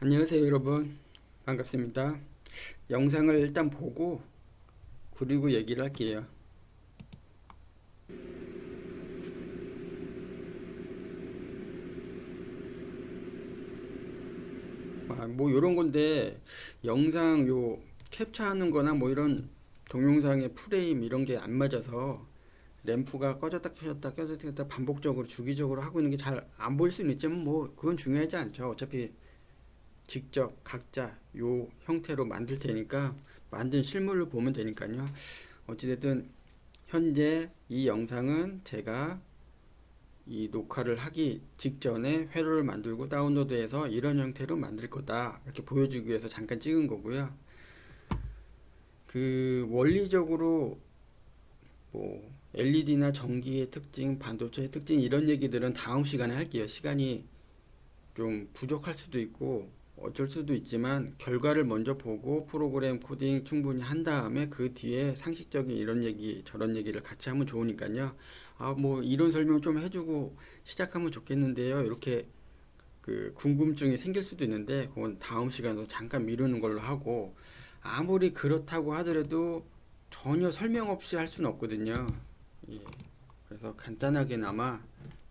안녕하세요 여러분, 반갑습니다. 영상을 일단 보고 그리고 얘기를 할게요. 뭐 요런 건데, 영상 요 캡처하는 거나 뭐 이런 동영상의 프레임 이런 게 안 맞아서 램프가 꺼졌다 켜졌다 꺼졌다 켰다 반복적으로 주기적으로 하고 있는 게 잘 안 보일 수는 있지만 뭐 그건 중요하지 않죠. 어차피 직접 각자 요 형태로 만들 테니까 만든 실물을 보면 되니까요. 어찌됐든 현재 이 영상은 제가 이 녹화를 하기 직전에 회로를 만들고 다운로드해서 이런 형태로 만들 거다 이렇게 보여주기 위해서 잠깐 찍은 거고요. 그 원리적으로 뭐 LED나 전기의 특징, 반도체의 특징 이런 얘기들은 다음 시간에 할게요. 시간이 좀 부족할 수도 있고 어쩔 수도 있지만 결과를 먼저 보고 프로그램 코딩 충분히 한 다음에 그 뒤에 상식적인 이런 얘기 저런 얘기를 같이 하면 좋으니까요. 뭐 이런 설명 좀 해주고 시작하면 좋겠는데요. 이렇게 그 궁금증이 생길 수도 있는데 그건 다음 시간으로 잠깐 미루는 걸로 하고, 아무리 그렇다고 하더라도 전혀 설명 없이 할 수는 없거든요. 예. 그래서 간단하게나마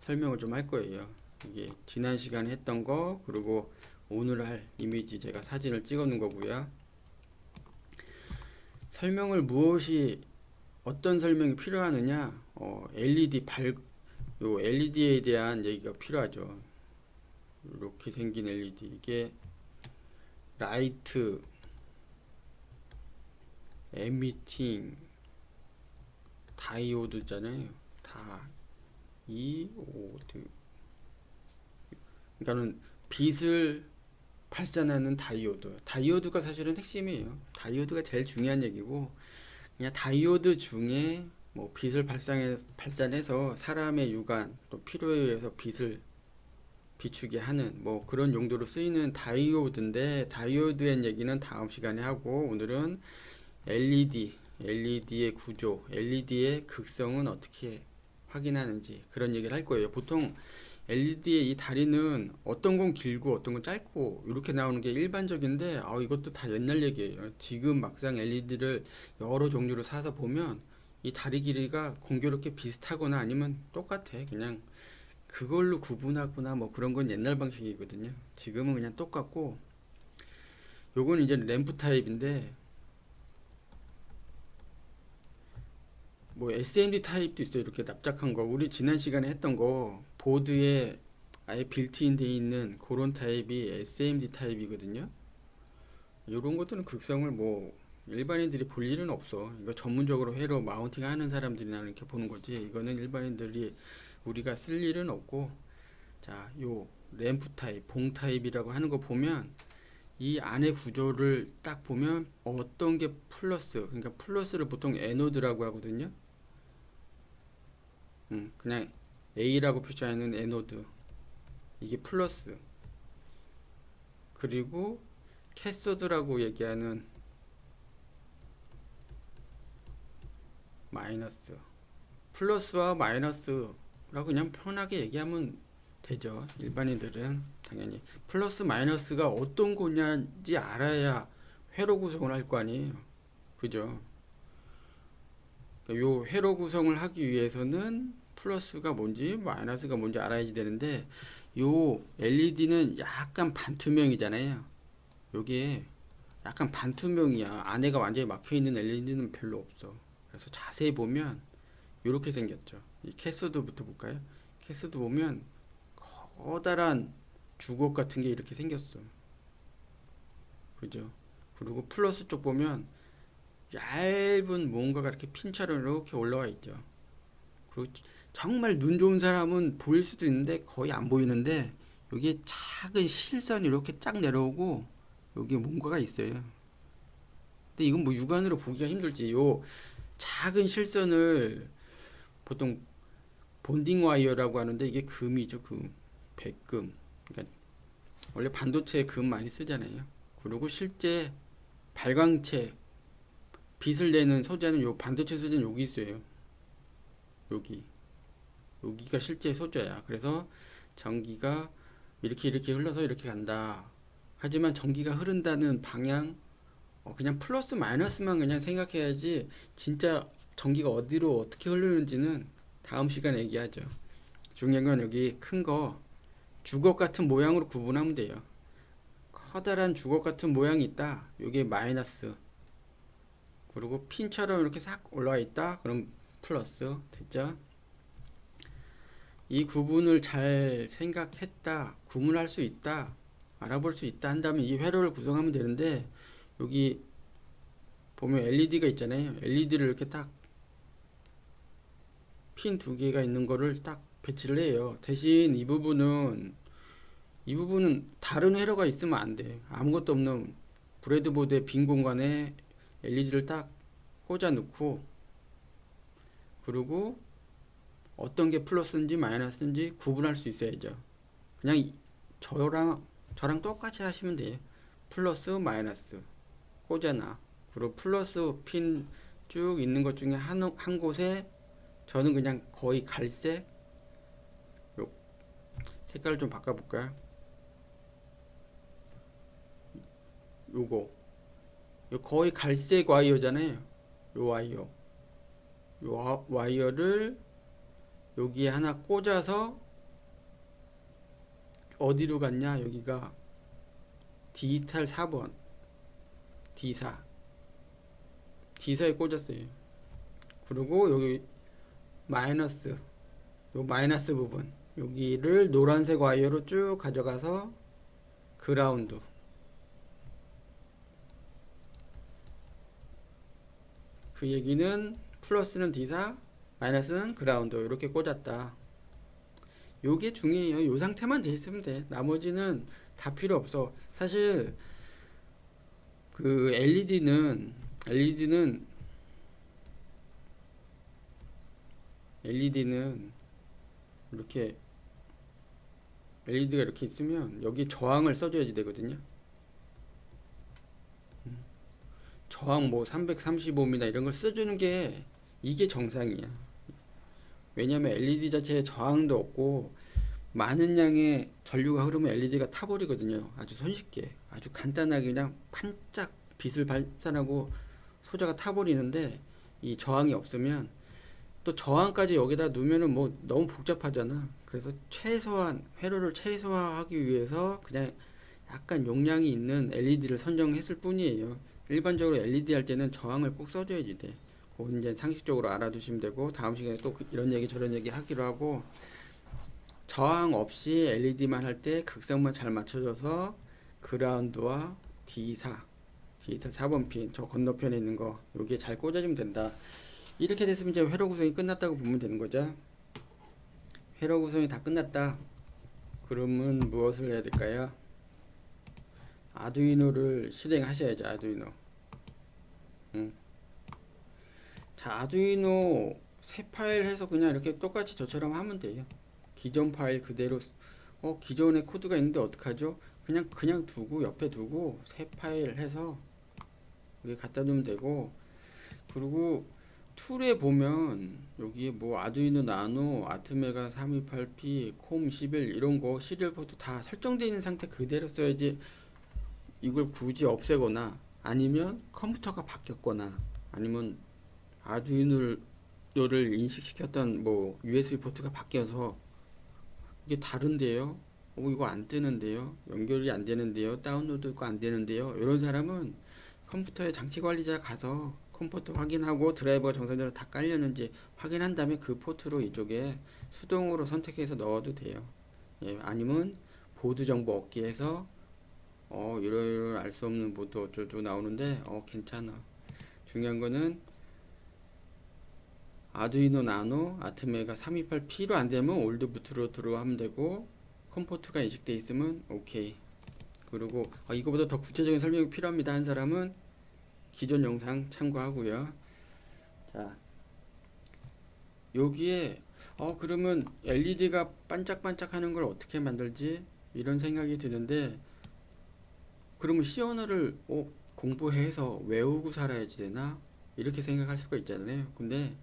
설명을 좀 할 거예요. 이게 지난 시간에 했던 거, 그리고 오늘 할 이미지 제가 사진을 찍어 놓은 거고요. 설명을 무엇이 어떤 설명이 필요하느냐? 요 LED에 대한 얘기가 필요하죠. 이렇게 생긴 LED, 이게 라이트 에미팅 다이오드잖아요. 다이오드. 그러니까는 빛을 발산하는 다이오드. 다이오드가 사실은 핵심이에요. 다이오드가 제일 중요한 얘기고, 그냥 다이오드 중에 뭐 빛을 발산해서 사람의 육안 또 필요에 의해서 빛을 비추게 하는 뭐 그런 용도로 쓰이는 다이오드인데, 다이오드의 얘기는 다음 시간에 하고, 오늘은 LED의 구조, LED의 극성은 어떻게 확인하는지 그런 얘기를 할 거예요. 보통 LED의 이 다리는 어떤 건 길고 어떤 건 짧고 이렇게 나오는 게 일반적인데, 이것도 다 옛날 얘기예요. 지금 막상 LED를 여러 종류로 사서 보면 이 다리 길이가 공교롭게 비슷하거나 아니면 똑같아. 그냥 그걸로 구분하거나 뭐 그런 건 옛날 방식이거든요. 지금은 그냥 똑같고, 요건 이제 램프 타입인데, 뭐 SMD 타입도 있어요. 이렇게 납작한 거. 우리 지난 시간에 했던 거 보드에 아예 빌트인 돼 있는 그런 타입이 SMD 타입이거든요. 이런 것들은 극성을 뭐 일반인들이 볼 일은 없어. 이거 전문적으로 회로 마운팅 하는 사람들이나 이렇게 보는 거지. 이거는 일반인들이 우리가 쓸 일은 없고, 자, 요 램프 타입, 봉 타입이라고 하는 거 보면 이 안의 구조를 딱 보면 어떤 게 플러스, 그러니까 플러스를 보통 에노드라고 하거든요. 그냥 A라고 표시하는 에노드, 이게 플러스. 그리고 캐소드라고 얘기하는 마이너스. 플러스와 마이너스라고 그냥 편하게 얘기하면 되죠. 일반인들은 당연히 플러스 마이너스가 어떤 거냐인지 알아야 회로 구성을 할 거 아니에요. 그죠? 요 회로 구성을 하기 위해서는 플러스가 뭔지 마이너스가 뭔지 알아야지 되는데, 요 LED는 약간 반투명이잖아요. 요게 약간 반투명이야. 안에가 완전히 막혀 있는 LED는 별로 없어. 그래서 자세히 보면 요렇게 생겼죠. 이 캐소드부터 볼까요? 캐소드 보면 커다란 주걱 같은 게 이렇게 생겼어. 그죠? 그리고 플러스 쪽 보면 얇은 뭔가가 이렇게 핀처럼 이렇게 올라와 있죠. 그리고 정말 눈 좋은 사람은 보일 수도 있는데 거의 안 보이는데, 여기에 작은 실선이 이렇게 쫙 내려오고 여기에 뭔가가 있어요. 근데 이건 뭐 육안으로 보기가 힘들지. 요 작은 실선을 보통 본딩 와이어라고 하는데, 이게 금이죠, 금. 백금. 그러니까 원래 반도체에 금 많이 쓰잖아요. 그리고 실제 발광체 빛을 내는 소재는 요 반도체 소재는 여기 있어요. 여기가 실제 소재야. 그래서 전기가 이렇게 흘러서 이렇게 간다. 하지만 전기가 흐른다는 방향, 그냥 플러스 마이너스만 그냥 생각해야지 진짜 전기가 어디로 어떻게 흐르는지는 다음 시간에 얘기하죠. 중요한 건 여기 큰 거 주걱 같은 모양으로 구분하면 돼요. 커다란 주걱 같은 모양이 있다. 이게 마이너스. 그리고 핀처럼 이렇게 싹 올라와 있다. 그럼 플러스. 됐죠? 이 구분을 잘 생각했다. 구분할 수 있다. 알아볼 수 있다 한다면 이 회로를 구성하면 되는데 여기 보면 LED가 있잖아요. LED를 이렇게 딱 핀 두 개가 있는 거를 딱 배치를 해요. 대신 이 부분은 다른 회로가 있으면 안 돼. 아무것도 없는 브레드보드의 빈 공간에 LED를 딱 꽂아 놓고 그리고 어떤 게 플러스인지 마이너스인지 구분할 수 있어야죠. 그냥 저랑 똑같이 하시면 돼요. 플러스 마이너스 꽂아놔. 그리고 플러스 핀 쭉 있는 것 중에 한 곳에 저는 그냥 거의 갈색 요 색깔을 좀 바꿔볼까요? 요거 요 거의 갈색 와이어잖아요. 요 와이어를 여기에 하나 꽂아서 어디로 갔냐? 여기가 디지털 4번 D사에 꽂았어요. 그리고 여기 마이너스 요 마이너스 부분 여기를 노란색 와이어로 쭉 가져가서 그라운드. 그 얘기는 플러스는 D사 마이너스는 그라운드 이렇게 꽂았다. 요게 중요해요. 요 상태만 돼 있으면 돼. 나머지는 다 필요 없어. 사실 그 LED는 이렇게 LED가 이렇게 있으면 여기 저항을 써줘야지 되거든요. 저항 뭐 335이나 이런 걸 써주는 게 이게 정상이야. 왜냐면 LED 자체에 저항도 없고 많은 양의 전류가 흐르면 LED가 타버리거든요. 아주 손쉽게 아주 간단하게 그냥 반짝 빛을 발산하고 소자가 타버리는데 이 저항이 없으면 또 저항까지 여기다 놓으면은 뭐 너무 복잡하잖아. 그래서 회로를 최소화하기 위해서 그냥 약간 용량이 있는 LED를 선정했을 뿐이에요. 일반적으로 LED 할 때는 저항을 꼭 써줘야지 돼. 그건 이제 상식적으로 알아두시면 되고 다음 시간에 또 이런 얘기 저런 얘기 하기로 하고 저항 없이 LED만 할 때 극성만 잘 맞춰줘서 그라운드와 D4 4번 핀 저 건너편에 있는 거 여기에 잘 꽂아주면 된다. 이렇게 됐으면 이제 회로 구성이 끝났다고 보면 되는 거죠. 회로 구성이 다 끝났다. 그러면 무엇을 해야 될까요? 아두이노를 실행하셔야죠. 아두이노. 자, 아두이노 새 파일 해서 그냥 이렇게 똑같이 저처럼 하면 돼요. 기존 파일 그대로 기존에 코드가 있는데 어떡하죠? 그냥 두고 옆에 두고 새 파일 해서 여기 갖다 두면 되고 그리고 툴에 보면 여기 뭐 아두이노 나노, 아트메가 328P, 콤 11 이런 거 시리얼 포트 다 설정되어 있는 상태 그대로 써야지 이걸 굳이 없애거나 아니면 컴퓨터가 바뀌었거나 아니면 아두이노를 인식시켰던 뭐 USB 포트가 바뀌어서 이게 다른데요. 이거 안 뜨는데요. 연결이 안 되는데요. 다운로드가 안 되는데요. 이런 사람은 컴퓨터의 장치 관리자 가서 컴포트 확인하고 드라이버가 정상적으로 다 깔렸는지 확인한 다음에 그 포트로 이쪽에 수동으로 선택해서 넣어도 돼요. 예, 아니면 보드 정보 얻기 해서 이러이러 알 수 없는 보드 어쩌고 나오는데 괜찮아. 중요한 거는 아두이노 나노 아트메가 328P로 안 되면 올드부트로 들어가면 되고 컴포트가 인식돼 있으면 오케이. 그리고 이거보다 더 구체적인 설명이 필요합니다 한 사람은 기존 영상 참고하고요. 자, 여기에 그러면 LED가 반짝반짝 하는 걸 어떻게 만들지? 이런 생각이 드는데 그러면 C 언어를 공부해서 외우고 살아야지 되나? 이렇게 생각할 수가 있잖아요. 근데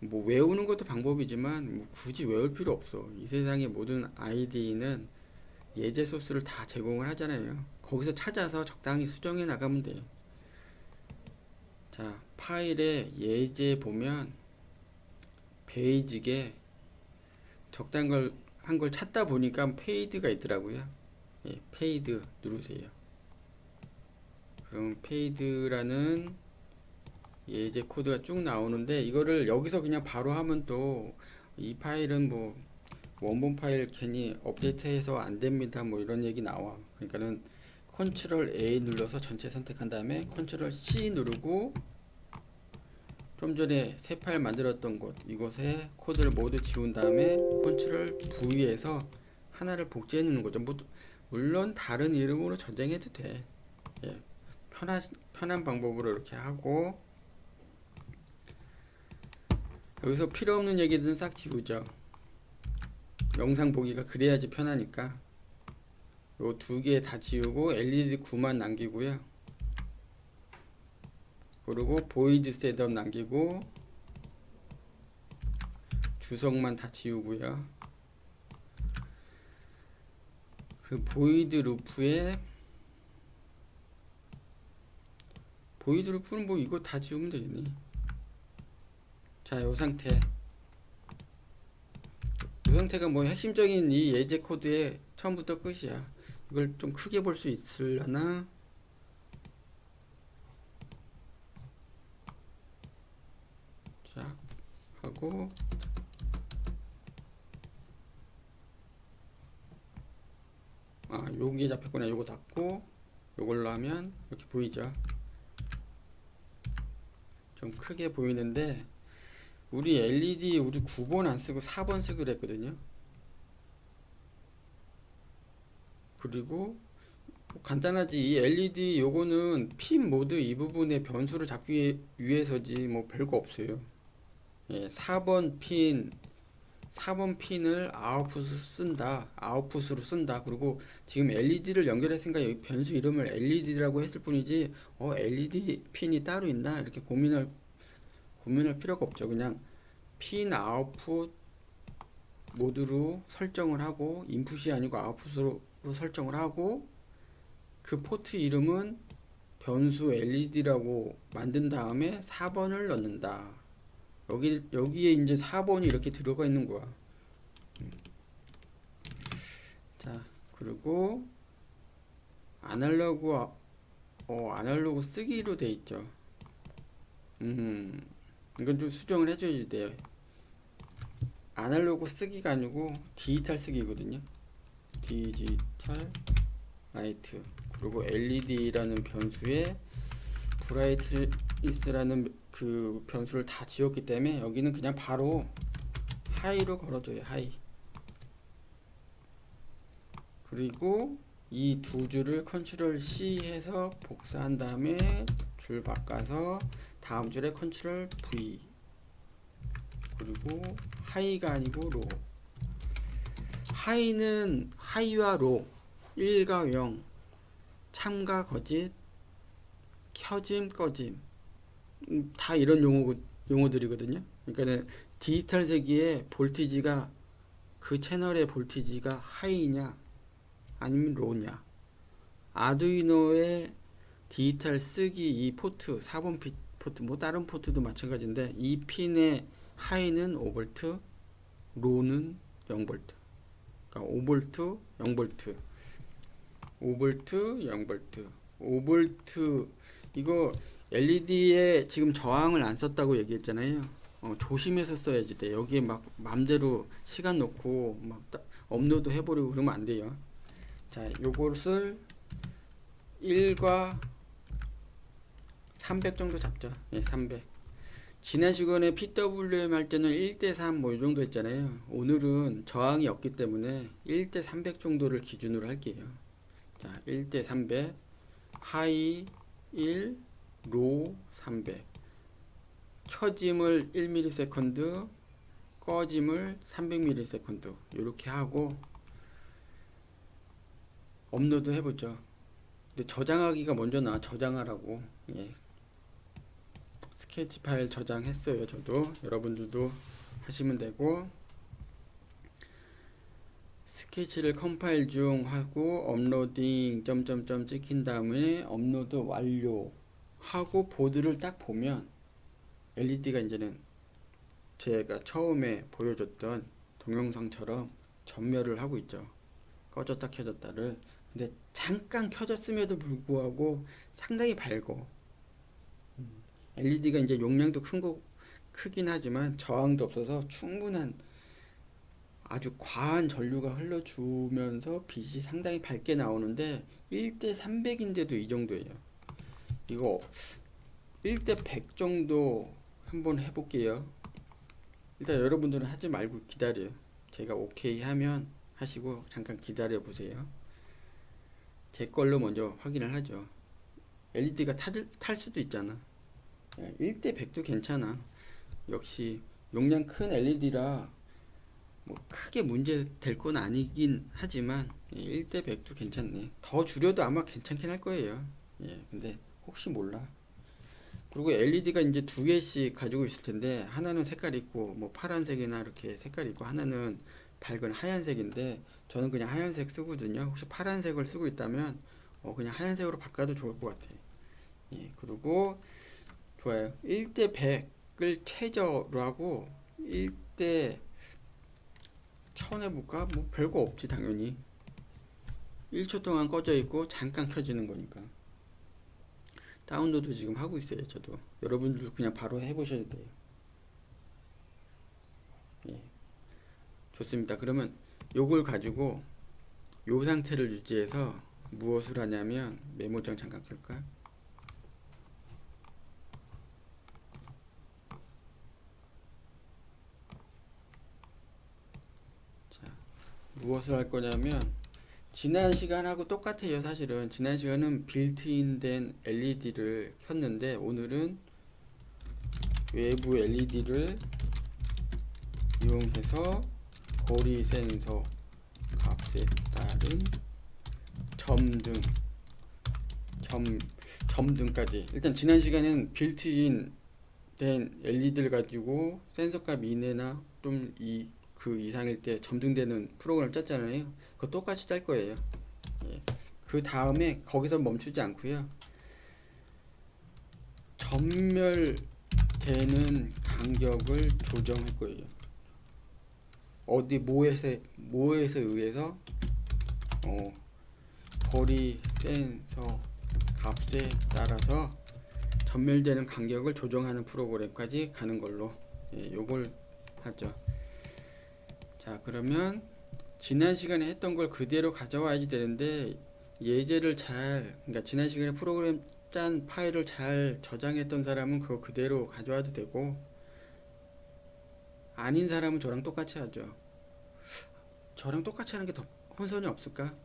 뭐 외우는 것도 방법이지만 뭐 굳이 외울 필요 없어. 이 세상의 모든 IDE는 예제 소스를 다 제공을 하잖아요. 거기서 찾아서 적당히 수정해 나가면 돼요. 자, 파일에 예제 보면 베이직에 적당한 걸 한 걸 찾다 보니까 페이드가 있더라고요. 예, 페이드 누르세요. 그럼 페이드라는 예제 코드가 쭉 나오는데 이거를 여기서 그냥 바로 하면 또 이 파일은 뭐 원본 파일 괜히 업데이트해서 안 됩니다 뭐 이런 얘기 나와. 그러니까는 컨트롤 A 눌러서 전체 선택한 다음에 컨트롤 C 누르고 좀 전에 새 파일 만들었던 곳 이곳에 코드를 모두 지운 다음에 컨트롤 V에서 하나를 복제해 놓는 거죠. 물론 다른 이름으로 저장해도 돼. 예, 편한 방법으로 이렇게 하고 여기서 필요 없는 얘기들은 싹 지우죠. 영상 보기가 그래야지 편하니까 요 두 개 다 지우고 LED 9만 남기고요. 그리고 보이드 셋업 남기고 주석만 다 지우고요. 그 보이드 루프는 뭐 이거 다 지우면 되겠니? 자, 요 상태. 이 상태가 뭐 핵심적인 이 예제 코드의 처음부터 끝이야. 이걸 좀 크게 볼 수 있으려나? 자, 하고 여기에 잡혔구나. 요거 닫고 요걸로 하면 이렇게 보이죠. 좀 크게 보이는데 우리 LED 우리 9번 안 쓰고 4번 쓰기로 했거든요. 그리고 뭐 간단하지. 이 LED 요거는 핀 모드 이 부분의 변수를 잡기 위해서지 뭐 별거 없어요. 예, 4번 핀을 아웃풋으로 쓴다. 그리고 지금 LED를 연결했으니까 여기 변수 이름을 LED라고 했을 뿐이지 LED 핀이 따로 있나 이렇게 고민할 필요가 없죠. 그냥 핀 아웃풋 모드로 설정을 하고 인풋이 아니고 아웃풋으로 설정을 하고 그 포트 이름은 변수 LED라고 만든 다음에 4번을 넣는다. 여기에 이제 4번이 이렇게 들어가 있는 거야. 자, 그리고 아날로그 쓰기로 돼 있죠. 이건 좀 수정을 해줘야 돼요. 아날로그 쓰기가 아니고 디지털 쓰기거든요. 디지털 라이트. 그리고 LED라는 변수에 브라이트니스라는 그 변수를 다 지웠기 때문에 여기는 그냥 바로 하이로 걸어줘요. 하이. 그리고 이 두 줄을 컨트롤 C 해서 복사한 다음에 줄 바꿔서 다음 줄에 컨트롤 V. 그리고 하이가 아니고 로. 하이는 하이와 로, 1과 0, 참과 거짓, 켜짐, 꺼짐. 다 이런 용어들이거든요. 그러니까 디지털 세기의 볼티지가 그 채널의 볼티지가 하이냐 아니면 로냐. 아두이노의 디지털 쓰기 이 포트 4번 포트 뭐 다른 포트도 마찬가지인데 이 핀의 하이는 5V, 로는 0V. 그러니까 5V, 0V, 5V, 0V, 5V. 이거 LED에 지금 저항을 안 썼다고 얘기했잖아요. 조심해서 써야지 돼. 여기에 막 맘대로 시간 놓고 막 업로드 해버리고 그러면 안 돼요. 자, 요것을 1과 300 정도 잡죠. 예, 300. 지난 시간에 PWM 할 때는 1대3 뭐 이 정도 했잖아요. 오늘은 저항이 없기 때문에 1대300 정도를 기준으로 할게요. 자, 1대300, 하이 1, 로 300. 켜짐을 1ms, 꺼짐을 300ms 이렇게 하고 업로드 해보죠. 근데 저장하기가 먼저 나와. 저장하라고. 예. 스케치 파일 저장했어요. 저도 여러분들도 하시면 되고 스케치를 컴파일 중 하고 업로딩 점점점 찍힌 다음에 업로드 완료 하고 보드를 딱 보면 LED가 이제는 제가 처음에 보여줬던 동영상처럼 전멸을 하고 있죠. 꺼졌다 켜졌다를. 근데 잠깐 켜졌음에도 불구하고 상당히 밝고 LED가 이제 용량도 크긴 하지만 저항도 없어서 충분한 아주 과한 전류가 흘러주면서 빛이 상당히 밝게 나오는데 1대 300인데도 이 정도예요. 이거 1대 100 정도 한번 해볼게요. 일단 여러분들은 하지 말고 기다려요. 제가 오케이 하면 하시고 잠깐 기다려 보세요. 제 걸로 먼저 확인을 하죠. LED가 탈 수도 있잖아. 1대 100도 괜찮아. 역시 용량 큰 LED라 뭐 크게 문제 될 건 아니긴 하지만 1대 100도 괜찮네. 더 줄여도 아마 괜찮긴 할 거예요. 근데 혹시 몰라. 그리고 LED가 이제 두 개씩 가지고 있을 텐데 하나는 색깔 있고 뭐 파란색이나 이렇게 색깔 있고 하나는 밝은 하얀색인데 저는 그냥 하얀색 쓰거든요. 혹시 파란색을 쓰고 있다면 그냥 하얀색으로 바꿔도 좋을 것 같아요. 그리고 좋아요. 1대 100을 최저로 하고 1대 1000 해볼까? 뭐 별거 없지 당연히. 1초 동안 꺼져 있고 잠깐 켜지는 거니까. 다운로드 지금 하고 있어요. 저도. 여러분들도 그냥 바로 해보셔도 돼요. 좋습니다. 그러면 요걸 가지고 요 상태를 유지해서 무엇을 하냐면 메모장 잠깐 켤까? 자, 무엇을 할 거냐면 지난 시간하고 똑같아요. 사실은 지난 시간은 빌트인된 LED를 켰는데 오늘은 외부 LED를 이용해서 거리 센서 값에 따른 점등까지. 일단 지난 시간에는 빌트인 된 LED를 가지고 센서 값 이내나 좀 그 이상일 때 점등되는 프로그램을 짰잖아요. 그거 똑같이 짤 거예요. 그 다음에 거기서 멈추지 않고요. 전멸되는 간격을 조정할 거예요. 어디 뭐에서 의해서 거리 센서 값에 따라서 전멸되는 간격을 조정하는 프로그램까지 가는 걸로 요걸 하죠. 자, 그러면 지난 시간에 했던 걸 그대로 가져와야지 되는데 예제를 그러니까 지난 시간에 프로그램 짠 파일을 잘 저장했던 사람은 그거 그대로 가져와도 되고 아닌 사람은 저랑 똑같이 하죠. 저랑 똑같이 하는 게 더 혼선이 없을까?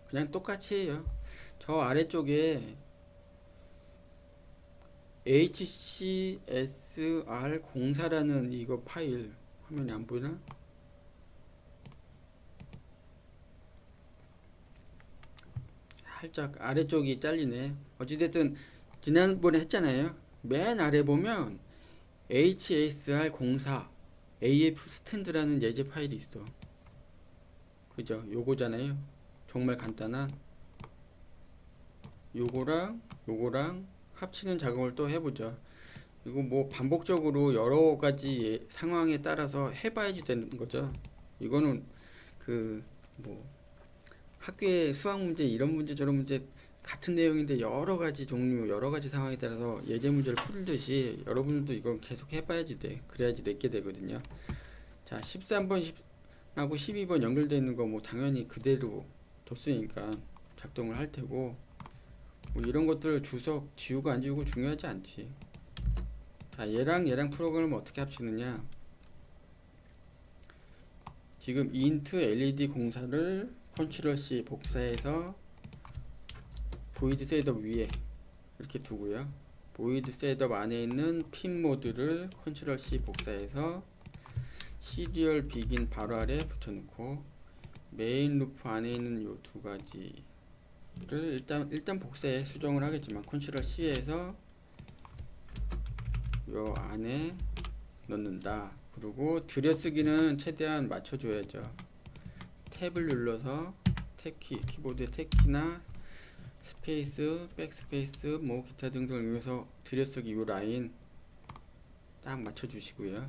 그냥 똑같이 해요. 저 아래쪽에 HCSR04라는 이거 파일 화면이 안 보이나? 살짝 아래쪽이 잘리네. 어찌됐든 지난번에 했잖아요. 맨 아래 보면 HSR04 AF 스탠드라는 예제 파일이 있어. 그죠? 요거잖아요. 정말 간단한 요거랑 합치는 작업을 또 해보죠. 이거 뭐 반복적으로 여러 가지 상황에 따라서 해봐야지 되는 거죠. 이거는 그 뭐 학교의 수학 문제 이런 문제 저런 문제 같은 내용인데 여러 가지 종류 여러 가지 상황에 따라서 예제 문제를 풀듯이 여러분들도 이걸 계속 해봐야지 돼. 그래야지 내게 되거든요. 자, 13번하고 12번 연결되어 있는 거 뭐 당연히 그대로 뒀으니까 작동을 할 테고 뭐 이런 것들 주석 지우고 안 지우고 중요하지 않지. 자, 얘랑 프로그램을 어떻게 합치느냐. 지금 int LED 공사를 컨트롤 C 복사해서 보이드 셋업 위에 이렇게 두고요. 보이드 셋업 안에 있는 핀 모드를 컨트롤 C 복사해서 시리얼 비긴 바로 아래 붙여놓고 메인 루프 안에 있는 요 두 가지를 일단 복사해 수정을 하겠지만 컨트롤 C에서 요 안에 넣는다. 그리고 들여쓰기는 최대한 맞춰줘야죠. 탭을 눌러서 탭키, 키보드의 탭키나 스페이스, 백스페이스, 뭐 기타 등등을 이용해서 들여쓰기 이 라인 딱 맞춰주시고요.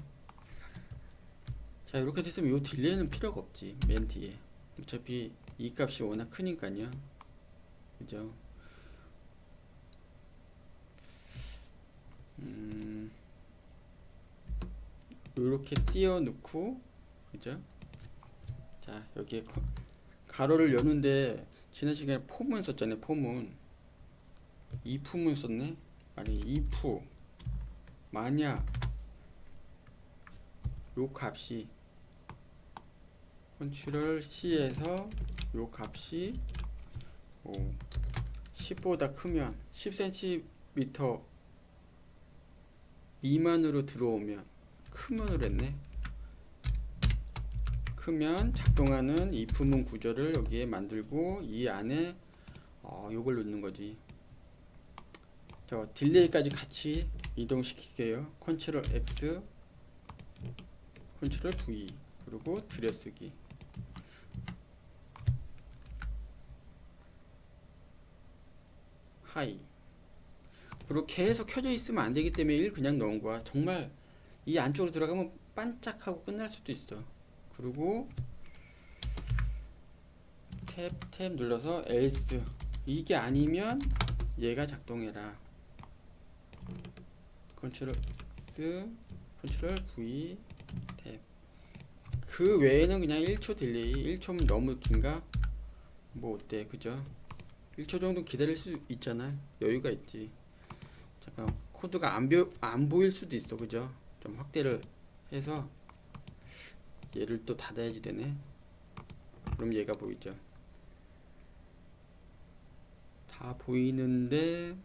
자, 이렇게 됐으면 이 딜레이는 필요가 없지. 맨 뒤에 어차피 이 값이 워낙 크니까요. 그죠? 이렇게 띄워 넣고, 그죠? 자, 여기에 가로를 여는데 지난 시간에 폼은 썼잖아요. 폼은 if문 썼네. 아니 if 만약 요 값이 컨트롤 C에서 요 값이 10보다 크면 10cm 미만으로 들어오면 크면으로 했네. 크면 작동하는 if문 구조를 여기에 만들고 이 안에 요걸 넣는 거지. 저 딜레이까지 같이 이동시키게요. 컨트롤 X, 컨트롤 V, 그리고 들여쓰기. 하이. 그리고 계속 켜져 있으면 안 되기 때문에 1 그냥 넣은 거야. 정말 이 안쪽으로 들어가면 반짝하고 끝날 수도 있어. 그리고 탭 눌러서 else. 이게 아니면 얘가 작동해라. 컨트롤 X, 컨트롤 V, 탭. 그 외에는 그냥 1초 딜레이. 1초면 너무 긴가? 뭐 어때, 그죠? 1초 정도 기다릴 수 있잖아. 여유가 있지. 잠깐 코드가 안 보일 수도 있어, 그죠? 좀 확대를 해서 얘를 또 닫아야지 되네. 그럼 얘가 보이죠? 다 보이는데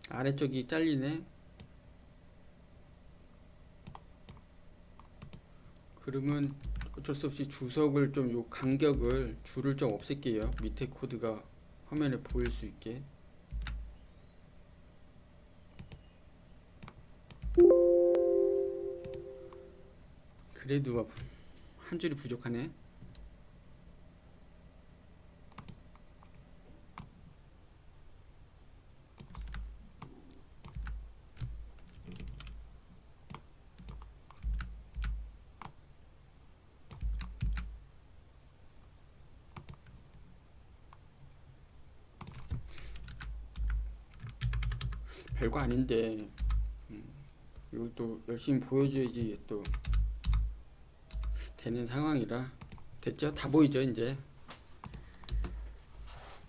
아래쪽이 잘리네. 그러면 어쩔 수 없이 주석을 좀 요 간격을 줄을 좀 없앨게요. 밑에 코드가 화면에 보일 수 있게. 그래도 한 줄이 부족하네. 별거 아닌데 이걸 또 열심히 보여줘야지 또 되는 상황이라. 됐죠? 다 보이죠 이제.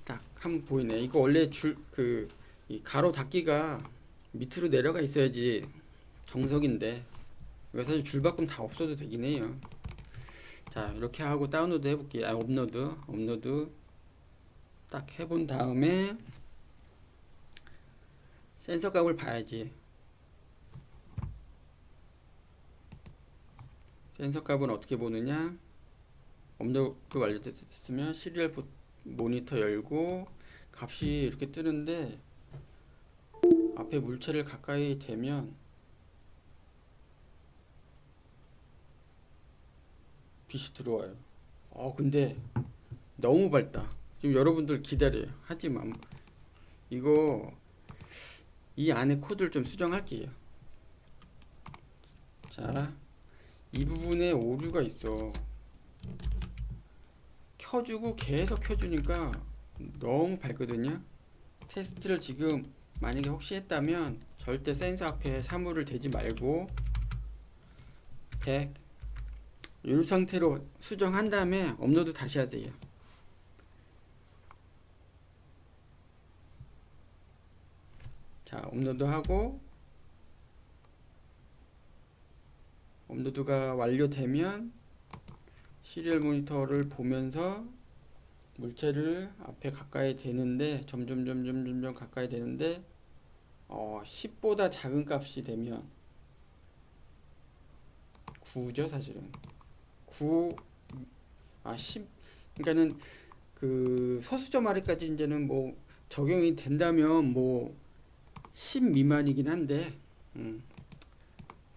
딱 한번 보이네. 이거 원래 이 가로 닫기가 밑으로 내려가 있어야지 정석인데 이거 사실 줄바꿈 다 없어도 되긴 해요. 자, 이렇게 하고 다운로드 해볼게요. 업로드 딱 해본 다음에 센서 값을 봐야지. 센서 값은 어떻게 보느냐? 업로드 완료됐으면 시리얼 모니터 열고 값이 이렇게 뜨는데 앞에 물체를 가까이 대면 빛이 들어와요. 근데 너무 밝다. 지금 여러분들 기다려요. 하지만 이거 이 안에 코드를 좀 수정할게요. 자, 이 부분에 오류가 있어. 켜주고 계속 켜주니까 너무 밝거든요. 테스트를 지금 만약에 혹시 했다면 절대 센서 앞에 사물을 대지 말고 100 이 상태로 수정한 다음에 업로드 다시 하세요. 자, 업로드하고 업로드가 완료되면 시리얼 모니터를 보면서 물체를 앞에 가까이 대는데 점점 가까이 되는데 10보다 작은 값이 되면 9죠 사실은. 10 그러니까는 그 서수점 아래까지 이제는 뭐 적용이 된다면 뭐 10 미만이긴 한데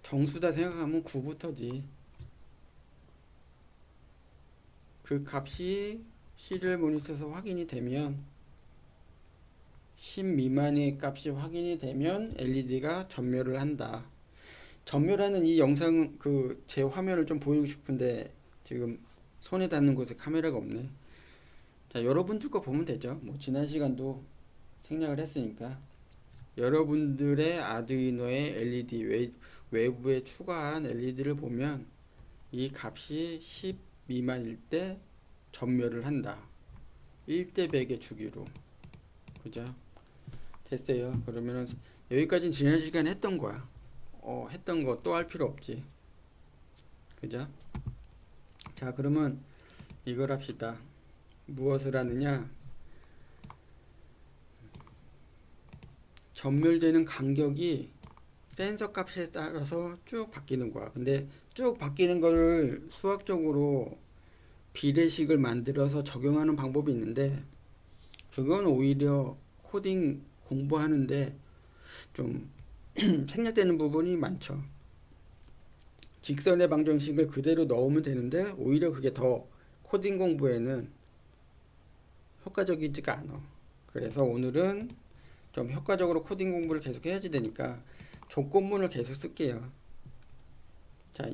정수다 생각하면 9부터지. 그 값이 시리얼 모니터에서 확인이 되면 10 미만의 값이 확인이 되면 LED가 전멸을 한다. 전멸하는 이 영상 제 화면을 좀 보이고 싶은데 지금 손에 닿는 곳에 카메라가 없네. 자, 여러분들 거 보면 되죠. 뭐 지난 시간도 생략을 했으니까 여러분들의 아두이노의 LED 외부에 추가한 LED를 보면 이 값이 10 미만일 때 전멸을 한다. 1대 100의 주기로. 그죠? 됐어요. 그러면은 여기까지는 지난 시간에 했던 거야. 했던 거 또 할 필요 없지. 그죠? 자, 그러면 이걸 합시다. 무엇을 하느냐? 전멸되는 간격이 센서 값에 따라서 쭉 바뀌는 거야. 근데 쭉 바뀌는 거를 수학적으로 비례식을 만들어서 적용하는 방법이 있는데 그건 오히려 코딩 공부하는데 좀 생략되는 부분이 많죠. 직선의 방정식을 그대로 넣으면 되는데 오히려 그게 더 코딩 공부에는 효과적이지가 않아. 그래서 오늘은 좀 효과적으로 코딩 공부를 계속 해야지 되니까 조건문을 계속 쓸게요. 자,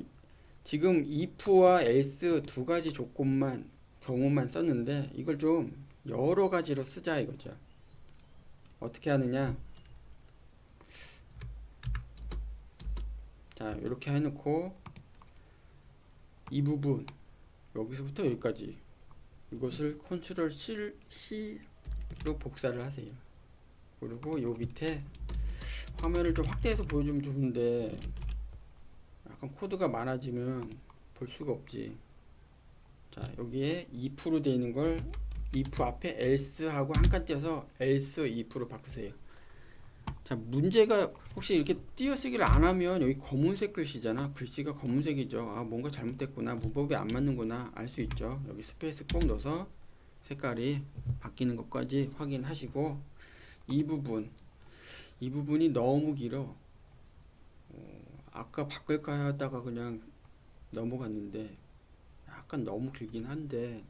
지금 if와 else 두 가지 조건만 경우만 썼는데 이걸 좀 여러 가지로 쓰자 이거죠. 어떻게 하느냐? 자, 이렇게 해놓고 이 부분 여기서부터 여기까지 이것을 컨트롤 C로 복사를 하세요. 그리고 요 밑에 화면을 좀 확대해서 보여주면 좋은데 약간 코드가 많아지면 볼 수가 없지. 자, 여기에 if 되어 있는 걸 if 앞에 else 하고 한 칸 띄어서 else if로 바꾸세요. 자, 문제가 혹시 이렇게 띄어쓰기를 안 하면 여기 검은색 글씨잖아. 글씨가 검은색이죠. 아, 뭔가 잘못됐구나. 문법이 안 맞는구나. 알 수 있죠. 여기 스페이스 꼭 넣어서 색깔이 바뀌는 것까지 확인하시고 이 부분이 너무 길어. 아까 바꿀까 하다가 그냥 넘어갔는데 약간 너무 길긴 한데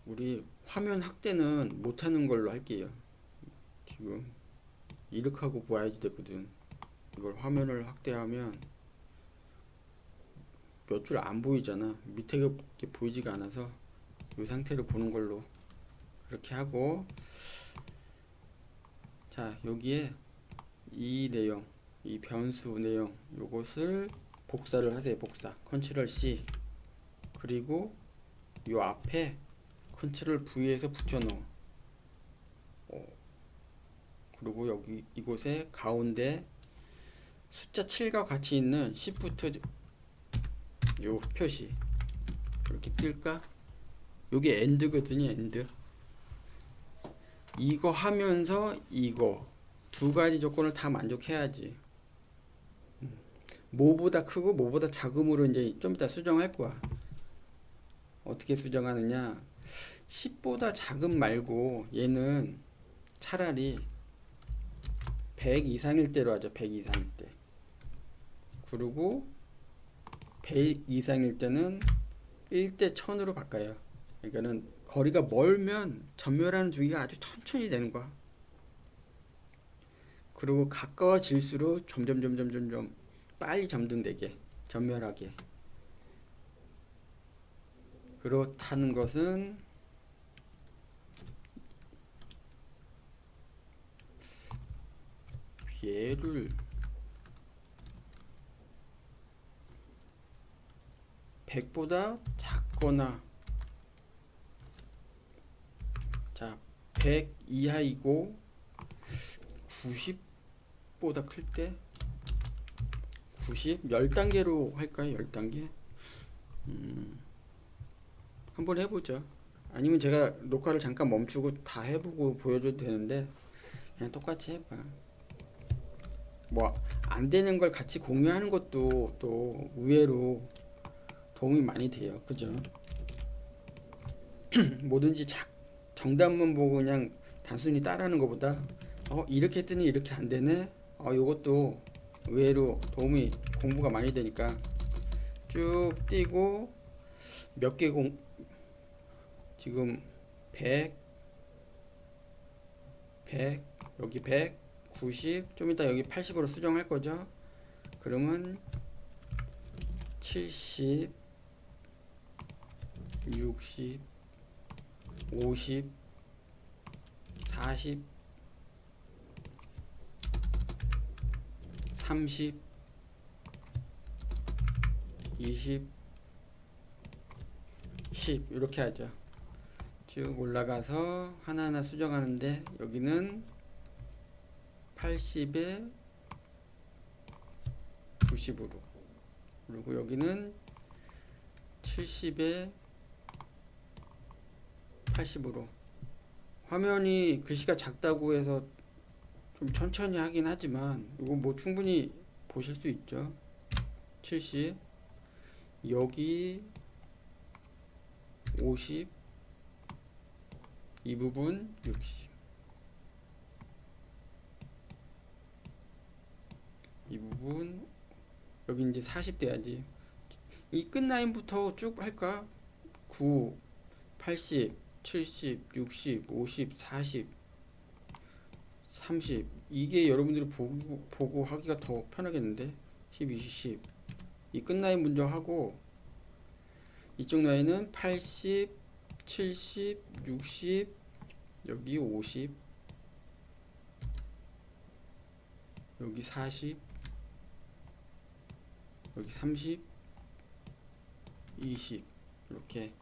우리 화면 확대는 못하는 걸로 할게요. 지금 이렇게 하고 봐야지 되거든. 이걸 화면을 확대하면 몇 줄 안 보이잖아. 밑에 게 보이지가 않아서 이 상태로 보는 걸로 그렇게 하고, 자, 여기에 이 내용, 이 변수 내용 요것을 복사를 하세요. 복사 컨트롤 C. 그리고 요 앞에 컨트롤 V에서 붙여넣어. 그리고 여기 이곳에 가운데 숫자 7과 같이 있는 Shift 요 표시 이렇게 뜰까? 요게 end거든요. end. 이거 하면서 이거 두 가지 조건을 다 만족해야지. 뭐보다 크고 뭐보다 작음으로 이제 좀 이따 수정할 거야. 어떻게 수정하느냐? 10보다 작음 말고 얘는 차라리 100 이상일 때로 하죠. 100 이상일 때. 그리고 100 이상일 때는 1대 1000으로 바꿔요. 그러니까는 거리가 멀면 전멸하는 주기가 아주 천천히 되는 거야. 그리고 가까워질수록 점점 빨리 점등되게 전멸하게. 그렇다는 것은 얘를 100보다 작거나, 자, 100 이하이고 90보다 클 때 90? 10단계로 할까요? 10단계? 한번 해보죠. 아니면 제가 녹화를 잠깐 멈추고 다 해보고 보여줘도 되는데 그냥 똑같이 해봐. 뭐 안 되는 걸 같이 공유하는 것도 또 의외로 도움이 많이 돼요. 그죠? 뭐든지 정답만 보고 그냥 단순히 따라하는 것보다 이렇게 했더니 이렇게 안 되네. 요것도 의외로 도움이 공부가 많이 되니까 쭉 띄고 몇 개 지금 100, 100, 여기 100, 90, 좀 이따 여기 80으로 수정할 거죠. 그러면 70, 60, 50, 40, 30, 20, 10 이렇게 하죠. 쭉 올라가서 하나하나 수정하는데 여기는 80에 90으로, 그리고 여기는 70에 80으로. 화면이 글씨가 작다고 해서 좀 천천히 하긴 하지만 이거 뭐 충분히 보실 수 있죠. 70, 여기 50, 이 부분 60, 이 부분 여기 이제 40 돼야지. 이 끝라인부터 쭉 할까? 9, 80, 70, 60, 50, 40, 30. 이게 여러분들이 보고 하기가 더 편하겠는데? 10, 20, 10. 이 끝라인 먼저 하고 이쪽 라인은 80, 70, 60, 여기 50, 여기 40, 여기 30, 20 이렇게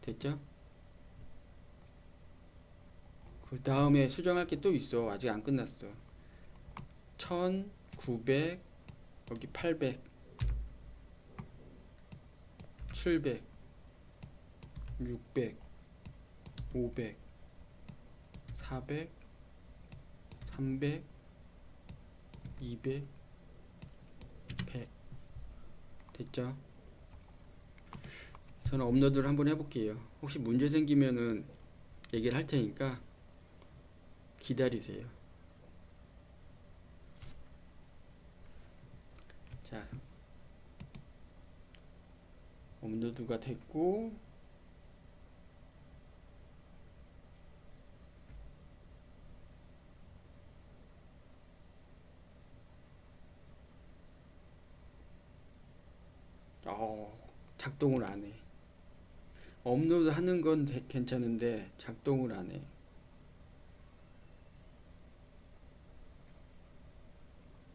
됐죠? 그 다음에 수정할 게 또 있어. 아직 안 끝났어. 1900, 여기 800, 700, 600, 500, 400, 300, 200, 100 됐죠? 저는 업로드를 한번 해볼게요. 혹시 문제 생기면은 얘기를 할 테니까 기다리세요. 자, 업로드가 됐고 작동을 안 해. 업로드 하는 건 괜찮은데 작동을 안 해.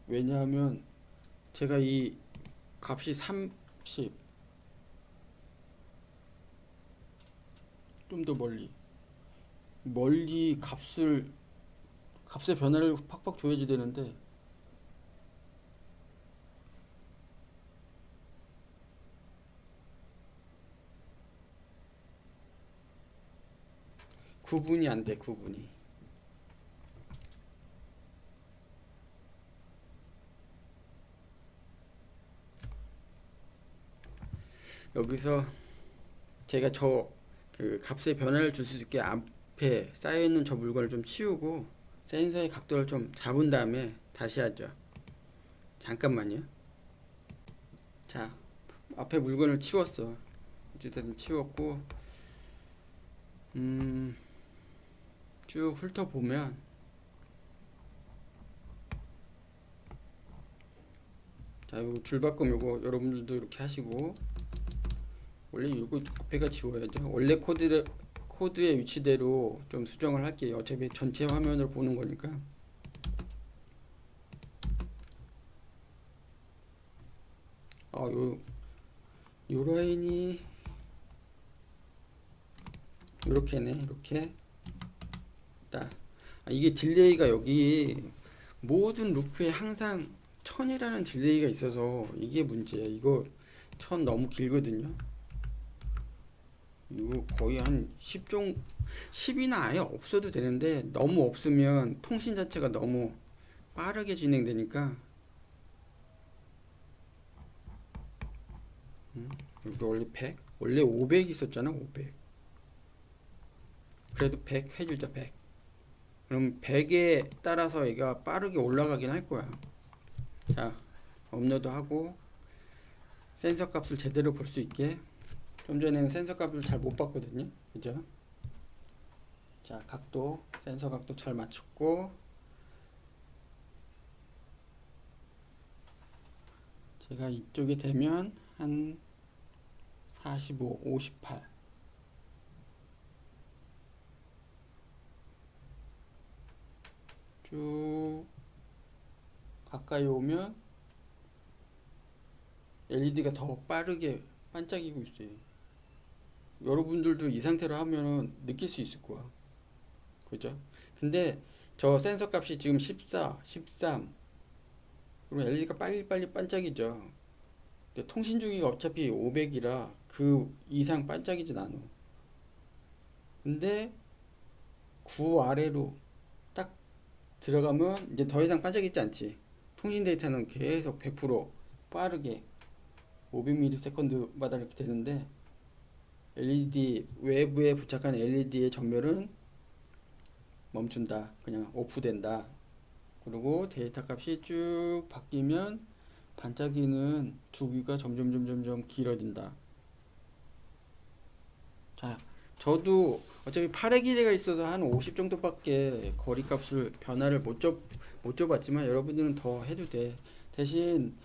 왜냐하면 제가 이 값이 30, 좀 더 멀리 값의 변화를 팍팍 줘야지 되는데 구분이 안 돼. 구분이. 여기서 제가 그 값의 변화를 줄 수 있게 앞에 쌓여있는 저 물건을 좀 치우고 센서의 각도를 좀 잡은 다음에 다시 하죠. 잠깐만요. 자, 앞에 물건을 치웠어. 어쨌든 치웠고 쭉 훑어보면 자, 요 줄바꿈 요거 여러분들도 이렇게 하시고 원래 이거 앞에가 지워야죠. 원래 코드의 위치대로 좀 수정을 할게요. 어차피 전체 화면을 보는 거니까. 요 라인이 이렇게네. 이렇게 딱. 이게 딜레이가 여기 모든 루프에 항상 1000이라는 딜레이가 있어서 이게 문제야. 이거 1000 너무 길거든요. 이거 거의 한 10이나 아예 없어도 되는데 너무 없으면 통신 자체가 너무 빠르게 진행되니까 여기 원래 100? 원래 500 있었잖아. 500. 그래도 100 해주자. 100. 그럼 100에 따라서 얘가 빠르게 올라가긴 할 거야. 자, 업로드하고 센서 값을 제대로 볼 수 있게. 좀 전에는 센서 값을 잘 못 봤거든요. 그죠? 자, 각도, 센서 각도 잘 맞췄고, 제가 이쪽이 되면 한 45, 58. 쭉 가까이 오면 LED가 더 빠르게 반짝이고 있어요. 여러분들도 이 상태로 하면 느낄 수 있을 거야. 그죠? 근데 저 센서 값이 지금 14, 13. 그럼 LED가 빨리빨리 반짝이죠. 근데 통신 주기가 어차피 500이라 그 이상 반짝이진 않아. 근데 9 아래로 딱 들어가면 이제 더 이상 반짝이지 않지. 통신 데이터는 계속 100% 빠르게 500ms마다 이렇게 되는데 LED 외부에 부착한 LED의 전멸은 멈춘다. 그냥 오프된다. 그리고 데이터 값이 쭉 바뀌면 반짝이는 주기가 점점 길어진다. 자, 저도 어차피 팔의 길이가 있어서 한 50 정도밖에 거리 값을 변화를 못 줘봤지만 여러분들은 더 해도 돼. 대신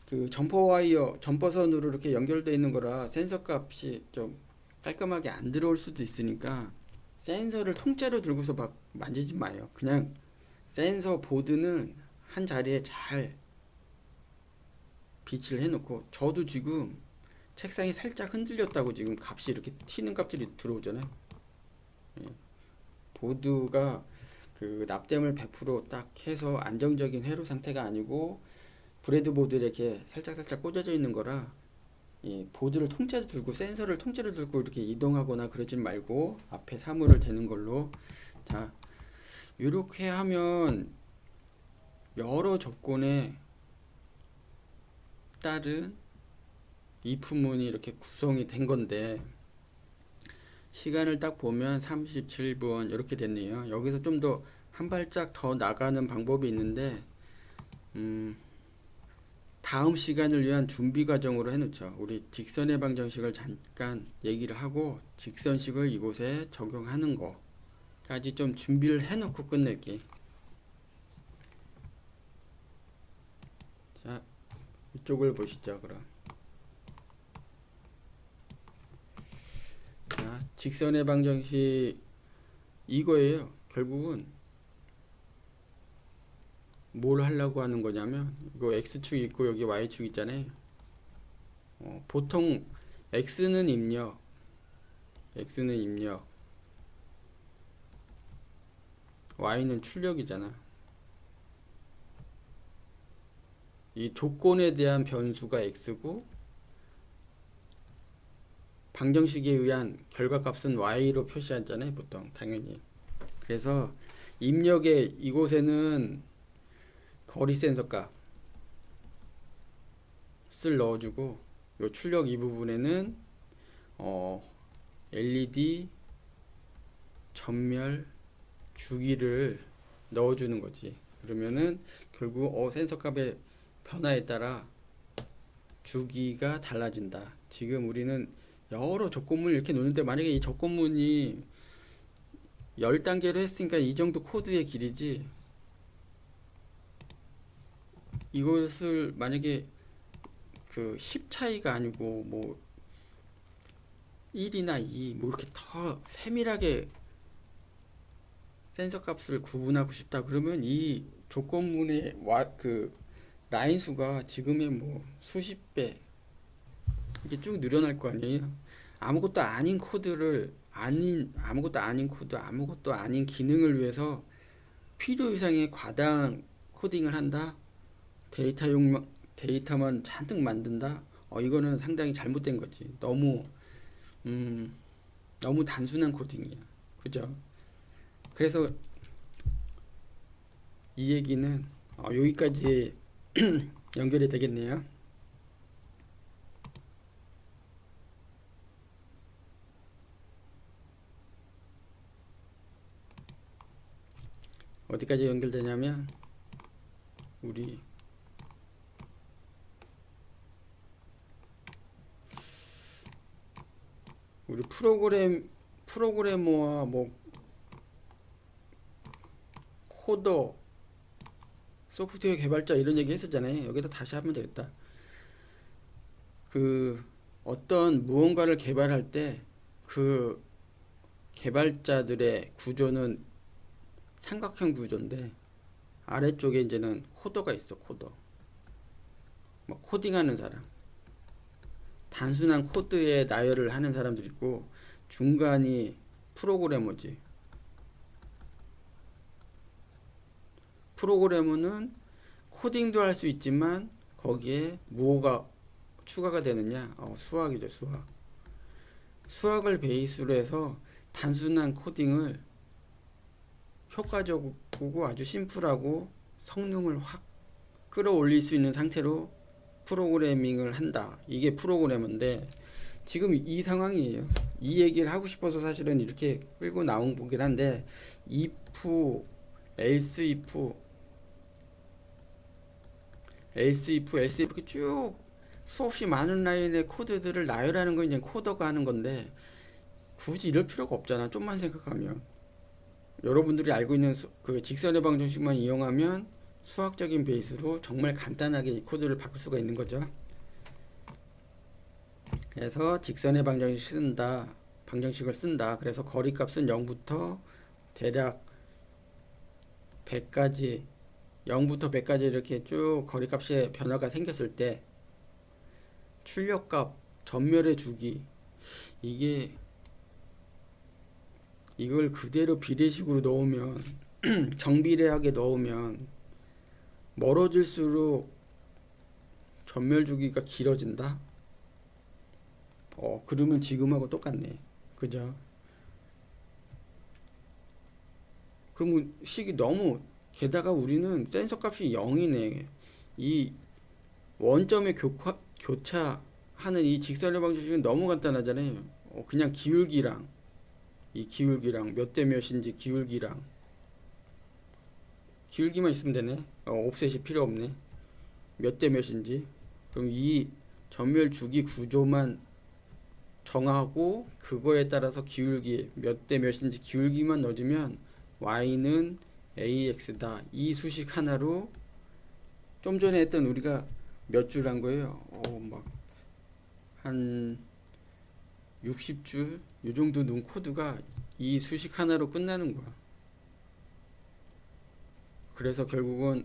그 점퍼 와이어, 점퍼선으로 이렇게 연결되어 있는 거라 센서 값이 좀 깔끔하게 안 들어올 수도 있으니까 센서를 통째로 들고서 막 만지지 마요. 그냥 센서 보드는 한 자리에 잘 비치를 해놓고, 저도 지금 책상이 살짝 흔들렸다고 지금 값이 이렇게 튀는 값들이 들어오잖아요. 예. 보드가 그 납땜을 100%딱 해서 안정적인 회로 상태가 아니고 브레드보드에 이렇게 살짝 꽂아져 있는 거라, 이 보드를 통째로 들고 센서를 통째로 들고 이렇게 이동하거나 그러지 말고 앞에 사물을 대는 걸로. 자, 이렇게 하면 여러 조건에 따른 if문이 이렇게 구성이 된 건데, 시간을 딱 보면 37분 이렇게 됐네요. 여기서 좀 더 한 발짝 더 나가는 방법이 있는데, 다음 시간을 위한 준비 과정으로 해놓죠. 우리 직선의 방정식을 잠깐 얘기를 하고 직선식을 이곳에 적용하는 거까지 좀 준비를 해놓고 끝낼게. 자, 이쪽을 보시죠. 그럼 자, 직선의 방정식 이거예요. 결국은 뭘 하려고 하는 거냐면, 이거 x축 있고 여기 y축 있잖아요. 보통 x는 입력, y는 출력이잖아. 이 조건에 대한 변수가 x고 방정식에 의한 결과값은 y로 표시하잖아요, 보통. 당연히. 그래서 입력에 이곳에는 거리 센서 값을 넣어주고, 요 출력 이 부분에는 LED 전멸 주기를 넣어주는 거지. 그러면은 결국 센서 값의 변화에 따라 주기가 달라진다. 지금 우리는 여러 조건문을 이렇게 놓는데, 만약에 이 조건문이 10단계로 했으니까 이 정도 코드의 길이지, 이것을 만약에 그 10 차이가 아니고 뭐 1이나 2 뭐 이렇게 더 세밀하게 센서 값을 구분하고 싶다 그러면 이 조건문의 그 라인 수가 지금의 뭐 수십 배 이게 쭉 늘어날 거 아니에요. 아무것도 아닌 코드를, 아무것도 아닌 코드, 아무것도 아닌 기능을 위해서 필요 이상의 과다한 코딩을 한다. 데이터만 잔뜩 만든다. 이거는 상당히 잘못된 거지. 음, 너무 단순한 코딩이야. 그죠? 그래서 이 얘기는 여기까지 연결이 되겠네요. 어디까지 연결되냐면, 우리 우리 프로그래머와 뭐 코더, 소프트웨어 개발자 이런 얘기 했었잖아요. 여기다 다시 하면 되겠다. 그 어떤 무언가를 개발할 때 그 개발자들의 구조는 삼각형 구조인데 아래쪽에 이제는 코더가 있어. 코더. 뭐 코딩하는 사람. 단순한 코드에 나열을 하는 사람들 있고 중간이 프로그래머지. 프로그래머는 코딩도 할 수 있지만 거기에 무엇가 추가가 되느냐? 수학이죠, 수학. 수학을 베이스로 해서 단순한 코딩을 효과적이고 아주 심플하고 성능을 확 끌어올릴 수 있는 상태로 프로그래밍을 한다. 이게 프로그래머인데 지금 이 상황이에요. 이 얘기를 하고 싶어서 사실은 이렇게 끌고 나온 거긴 한데 if, else if 이렇게 쭉 수없이 많은 라인의 코드들을 나열하는 건 이제 코더가 하는 건데 굳이 이럴 필요가 없잖아. 좀만 생각하면 여러분들이 알고 있는 그 직선의 방정식만 이용하면 수학적인 베이스로 정말 간단하게 이 코드를 바꿀 수가 있는 거죠. 그래서 직선의 방정식을 쓴다. 그래서 거리값은 0부터 대략 100까지 0부터 100까지 이렇게 쭉 거리값의 변화가 생겼을 때 출력값, 전멸의 주기 이걸 그대로 비례식으로 넣으면 정비례하게 넣으면 멀어질수록 전멸 주기가 길어진다? 그러면 지금하고 똑같네. 그죠? 그러면 식이 너무 게다가 우리는 센서 값이 0이네. 이 원점의 교차하는 이 직선의 방정식은 너무 간단하잖아요. 그냥 기울기랑 이 기울기랑 몇 대 몇인지 기울기만 있으면 되네. 옵셋이 필요 없네. 몇 대 몇인지. 그럼 이 전멸 주기 구조만 정하고 그거에 따라서 기울기 몇 대 몇인지 기울기만 넣어주면 y는 ax다. 이 수식 하나로 좀 전에 했던 우리가 몇 줄 한 거예요. 막 한 60줄 이 정도 넣은 코드가 이 수식 하나로 끝나는 거야. 그래서 결국은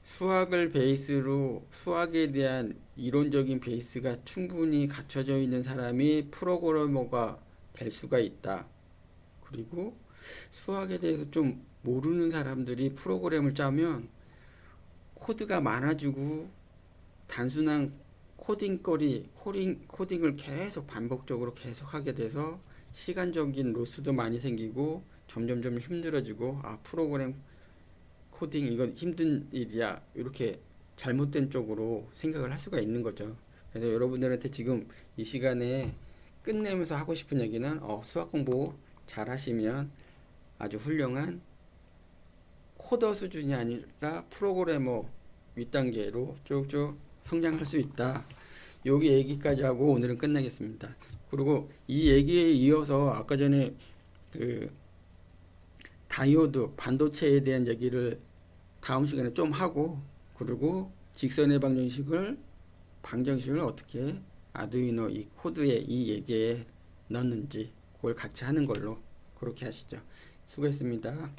수학을 베이스로 수학에 대한 이론적인 베이스가 충분히 갖춰져 있는 사람이 프로그래머가 될 수가 있다. 그리고 수학에 대해서 좀 모르는 사람들이 프로그램을 짜면 코드가 많아지고 단순한 코딩을 계속 반복적으로 계속 하게 돼서 시간적인 로스도 많이 생기고 점점점 힘들어지고 프로그램 코딩 이건 힘든 일이야 이렇게 잘못된 쪽으로 생각을 할 수가 있는 거죠. 그래서 여러분들한테 지금 이 시간에 끝내면서 하고 싶은 얘기는 수학 공부 잘 하시면 아주 훌륭한 코더 수준이 아니라 프로그래머 윗단계로 쭉쭉 성장할 수 있다. 여기 얘기까지 하고 오늘은 끝내겠습니다. 그리고 이 얘기에 이어서 아까 전에 그 다이오드 반도체에 대한 얘기를 다음 시간에 좀 하고 그리고 직선의 방정식을 어떻게 아두이노 이 코드에 이 예제에 넣는지 그걸 같이 하는 걸로 그렇게 하시죠. 수고했습니다.